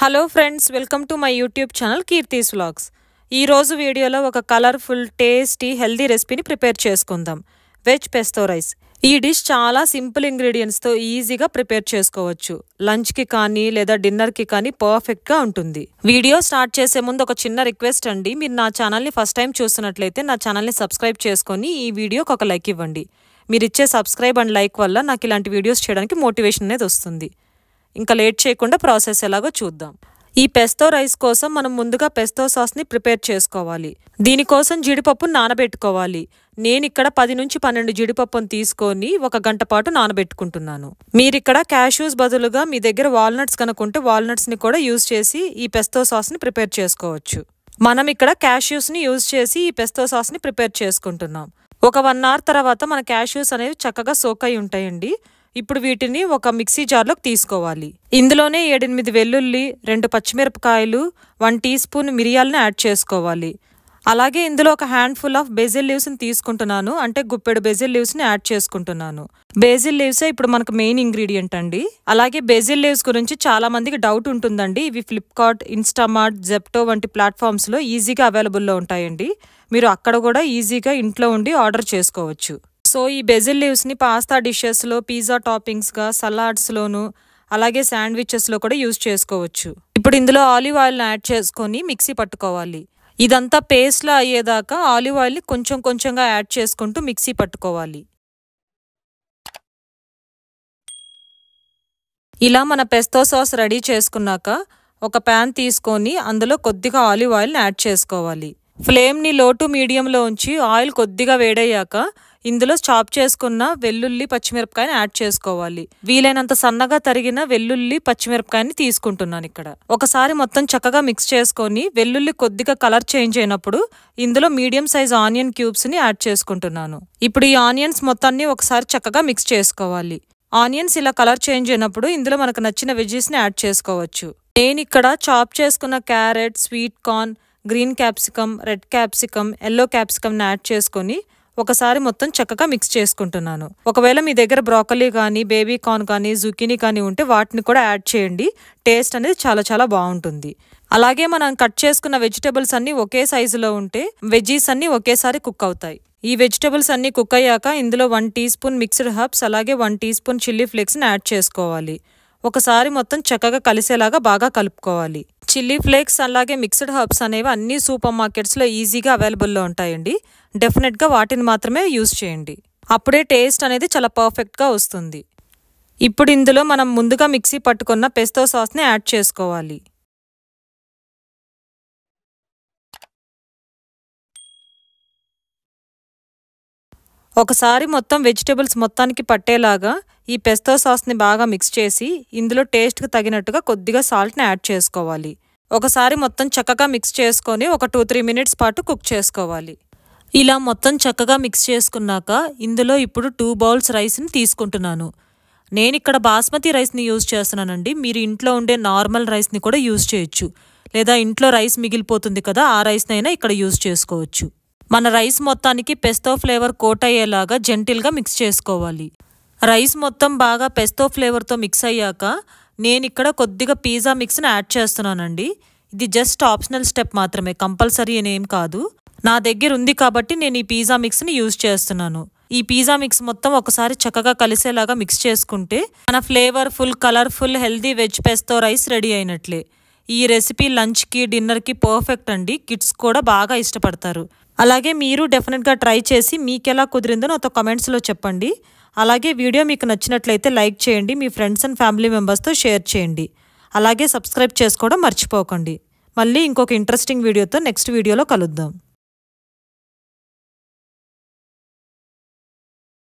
Hello friends, welcome to my YouTube channel Keerthi's vlogs. ఈ రోజు వీడియోలో ఒక కలర్ఫుల్ టేస్టీ హెల్దీ రెసిపీని ప్రిపేర్ చేసుకుందాం. Veg pesto rice. ఈ డిష్ చాలా సింపుల్ ఇంగ్రీడియంట్స్తో ఈజీగా ప్రిపేర్ చేసుకోవచ్చు. లంచ్కి కానీ లేదా డిన్నర్కి కానీ పర్ఫెక్ట్గా ఉంటుంది. వీడియో స్టార్ట్ చేసే ముందు ఒక చిన్న రిక్వెస్ట్ అండి. మీరు నా ఛానల్ని ఫస్ట్ టైం చూస్తున్నట్లయితే నా ఛానల్ని సబ్స్క్రైబ్ చేసుకొని ఈ వీడియోకి ఒక లైక్ ఇవ్వండి. మీరు ఇచ్చే సబ్స్క్రైబ్ అండ్ లైక్ వల్ల నాకు ఇలాంటి వీడియోస్ చేయడానికి మోటివేషన్ అనేది వస్తుంది. ఇంకా లేట్ చేయకుండా ప్రాసెస్ ఎలాగో చూద్దాం. ఈ పెస్తో రైస్ కోసం మనం ముందుగా పెస్తో సాస్ని ప్రిపేర్ చేసుకోవాలి. దీనికోసం జీడిపప్పును నానబెట్టుకోవాలి. నేను ఇక్కడ 10 నుంచి 12 జీడిపప్పును తీసుకొని 1 గంట పాటు నానబెట్టుకుంటున్నాను. మీరిక్కడ క్యాష్యూస్ బదులుగా మీ దగ్గర వాల్నట్స్ కనుకుంటే వాల్నట్స్ని కూడా యూజ్ చేసి ఈ పెస్తో సాస్ని ప్రిపేర్ చేసుకోవచ్చు. మనం ఇక్కడ క్యాష్యూస్ని యూజ్ చేసి ఈ పెస్తో సాస్ని ప్రిపేర్ చేసుకుంటున్నాం. ఒక 1 అవర్ తర్వాత మన క్యాష్యూస్ అనేవి చక్కగా సోక్ అయి ఉంటాయండి. ఇప్పుడు వీటిని ఒక మిక్సీ జార్లోకి తీసుకోవాలి. ఇందులోనే 7-8 వెల్లుల్లి, 2 పచ్చిమిరపకాయలు, 1 టీ స్పూన్ మిరియాలను యాడ్ చేసుకోవాలి. అలాగే ఇందులో ఒక హ్యాండ్ఫుల్ ఆఫ్ బేసిల్ లీవ్స్ని తీసుకుంటున్నాను. అంటే గుప్పెడు బేసిల్ లీవ్స్ని యాడ్ చేసుకుంటున్నాను. బేసిల్ లీవ్సే ఇప్పుడు మనకు మెయిన్ ఇంగ్రీడియంట్ అండి. అలాగే బేసిల్ లీవ్స్ గురించి చాలా మందికి డౌట్ ఉంటుందండి. ఇవి ఫ్లిప్కార్ట్, ఇన్స్టామార్ట్, జెప్టో వంటి ప్లాట్ఫామ్స్లో ఈజీగా అవైలబుల్లో ఉంటాయండి. మీరు అక్కడ కూడా ఈజీగా ఇంట్లో ఉండి ఆర్డర్ చేసుకోవచ్చు. సో ఈ బేసిల్ లీవ్స్ని పాస్తా డిషెస్లో, పిజ్జా టాపింగ్స్గా, సలాడ్స్లోను, అలాగే శాండ్విచెస్లో కూడా యూజ్ చేసుకోవచ్చు. ఇప్పుడు ఇందులో ఆలివ్ ఆయిల్ని యాడ్ చేసుకొని మిక్సీ పట్టుకోవాలి. ఇదంతా పేస్ట్లా అయ్యేదాకా ఆలివ్ ఆయిల్ని కొంచెం కొంచెంగా యాడ్ చేసుకుంటూ మిక్సీ పట్టుకోవాలి. ఇలా మన పెస్తో సాస్ రెడీ చేసుకున్నాక ఒక ప్యాన్ తీసుకొని అందులో కొద్దిగా ఆలివ్ ఆయిల్ని యాడ్ చేసుకోవాలి. ఫ్లేమ్ని లో టు మీడియంలో ఉంచి ఆయిల్ కొద్దిగా వేడయ్యాక ఇందులో చాప్ చేసుకున్న వెల్లుల్లి, పచ్చిమిరపకాయని యాడ్ చేసుకోవాలి. వీలైనంత సన్నగా తరిగిన వెల్లుల్లి, పచ్చిమిరపకాయని తీసుకుంటున్నాను ఇక్కడ. ఒకసారి మొత్తం చక్కగా మిక్స్ చేసుకొని వెల్లుల్లి కొద్దిగా కలర్ చేంజ్ అయినప్పుడు ఇందులో మీడియం సైజ్ ఆనియన్ క్యూబ్స్ని యాడ్ చేసుకుంటున్నాను. ఇప్పుడు ఈ ఆనియన్స్ మొత్తాన్ని ఒకసారి చక్కగా మిక్స్ చేసుకోవాలి. ఆనియన్స్ ఇలా కలర్ చేంజ్ అయినప్పుడు ఇందులో మనకు నచ్చిన వెజ్జెస్ని యాడ్ చేసుకోవచ్చు. నేను ఇక్కడ చాప్ చేసుకున్న carrot, sweet corn, green capsicum, red capsicum, yellow క్యాప్సికమ్ని యాడ్ చేసుకొని ఒకసారి మొత్తం చక్కగా మిక్స్ చేసుకుంటున్నాను. ఒకవేళ మీ దగ్గర బ్రోకలీ కానీ, బేబీ కార్న్ కానీ, జుకీనీ కానీ ఉంటే వాటిని కూడా యాడ్ చేయండి. టేస్ట్ అనేది చాలా చాలా బాగుంటుంది. అలాగే మనం కట్ చేసుకున్న వెజిటబుల్స్ అన్ని ఒకే సైజులో ఉంటే వెజ్జీస్ అన్ని ఒకేసారి కుక్ అవుతాయి. ఈ వెజిటబుల్స్ అన్ని కుక్ అయ్యాక ఇందులో 1 టీ స్పూన్ మిక్స్డ్ హర్బ్స్, అలాగే 1 టీ స్పూన్ చిల్లీ ఫ్లేక్స్ని యాడ్ చేసుకోవాలి. ఒకసారి మొత్తం చక్కగా కలిసేలాగా బాగా కలుపుకోవాలి. చిల్లీ ఫ్లేక్స్ అలాగే మిక్స్డ్ హర్బ్స్ అనేవి అన్ని సూపర్ మార్కెట్స్లో ఈజీగా అవైలబుల్లో ఉంటాయండి. డెఫినెట్గా వాటిని మాత్రమే యూజ్ చేయండి. అప్పుడే టేస్ట్ అనేది చాలా పర్ఫెక్ట్గా వస్తుంది. ఇప్పుడు ఇందులో మనం ముందుగా మిక్సీ పట్టుకున్న పెస్తో సాస్ని యాడ్ చేసుకోవాలి. ఒకసారి మొత్తం వెజిటబుల్స్ మొత్తానికి పట్టేలాగా ఈ పెస్తో సాస్ని బాగా మిక్స్ చేసి ఇందులో టేస్ట్కి తగినట్టుగా కొద్దిగా సాల్ట్ని యాడ్ చేసుకోవాలి. ఒకసారి మొత్తం చక్కగా మిక్స్ చేసుకొని ఒక 2-3 మినిట్స్ పాటు కుక్ చేసుకోవాలి. ఇలా మొత్తం చక్కగా మిక్స్ చేసుకున్నాక ఇందులో ఇప్పుడు 2 బౌల్స్ రైస్ని తీసుకుంటున్నాను. నేను ఇక్కడ బాస్మతి రైస్ని యూజ్ చేస్తున్నానండి. మీరు ఇంట్లో ఉండే నార్మల్ రైస్ని కూడా యూజ్ చేయొచ్చు. లేదా ఇంట్లో రైస్ మిగిలిపోతుంది కదా, ఆ రైస్ని అయినా ఇక్కడ యూజ్ చేసుకోవచ్చు. మన రైస్ మొత్తానికి పెస్తో ఫ్లేవర్ కోట్ అయ్యేలాగా జెంటిల్గా మిక్స్ చేసుకోవాలి. రైస్ మొత్తం బాగా పెస్తో ఫ్లేవర్తో మిక్స్ అయ్యాక నేను ఇక్కడ కొద్దిగా పిజ్జా మిక్స్ని యాడ్ చేస్తున్నానండి. ఇది జస్ట్ ఆప్షనల్ స్టెప్ మాత్రమే, కంపల్సరీ అనేం కాదు. నా దగ్గర ఉంది కాబట్టి నేను ఈ పిజ్జా మిక్స్ని యూజ్ చేస్తున్నాను. ఈ పిజ్జా మిక్స్ మొత్తం ఒకసారి చక్కగా కలిసేలాగా మిక్స్ చేసుకుంటే మన flavourful, colourful, healthy veg pesto rice ready అయినట్లే. ఈ రెసిపీ లంచ్కి, డిన్నర్కి పర్ఫెక్ట్ అండి. కిడ్స్ కూడా బాగా ఇష్టపడతారు. అలాగే మీరు డెఫినెట్గా ట్రై చేసి మీకు ఎలా కుదిరిందో నాతో కమెంట్స్లో చెప్పండి. అలాగే వీడియో మీకు నచ్చినట్లయితే లైక్ చేయండి. మీ ఫ్రెండ్స్ అండ్ ఫ్యామిలీ మెంబర్స్తో షేర్ చేయండి. అలాగే సబ్స్క్రైబ్ చేసుకోవడం మర్చిపోకండి. మళ్ళీ ఇంకొక ఇంట్రెస్టింగ్ వీడియోతో నెక్స్ట్ వీడియోలో కలుద్దాం.